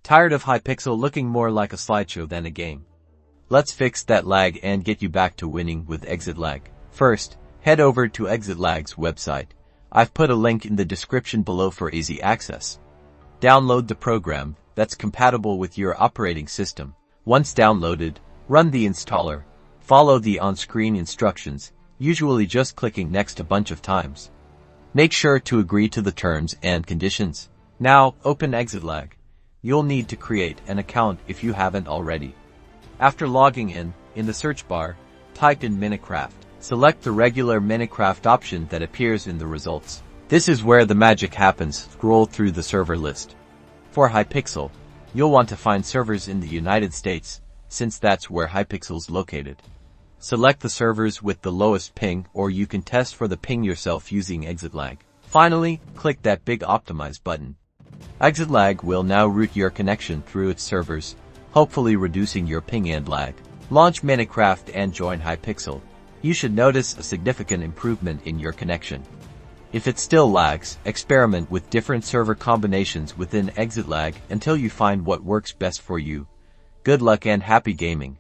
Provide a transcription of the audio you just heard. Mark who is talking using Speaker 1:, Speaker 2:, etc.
Speaker 1: Tired of Hypixel looking more like a slideshow than a game? Let's fix that lag and get you back to winning with Exitlag. First, head over to Exitlag's website. I've put a link in the description below for easy access. Download the program that's compatible with your operating system. Once downloaded, run the installer. Follow the on-screen instructions, usually just clicking next a bunch of times. Make sure to agree to the terms and conditions. Now, open Exitlag. You'll need to create an account if you haven't already. After logging in the search bar, type in Minecraft. Select the regular Minecraft option that appears in the results. This is where the magic happens. Scroll through the server list. For Hypixel, you'll want to find servers in the United States, since that's where Hypixel's located. Select the servers with the lowest ping, or you can test for the ping yourself using Exitlag. Finally, click that big Optimize button. Exitlag will now route your connection through its servers, hopefully reducing your ping and lag. Launch Minecraft and join Hypixel. You should notice a significant improvement in your connection. If it still lags, experiment with different server combinations within Exitlag until you find what works best for you. Good luck and happy gaming.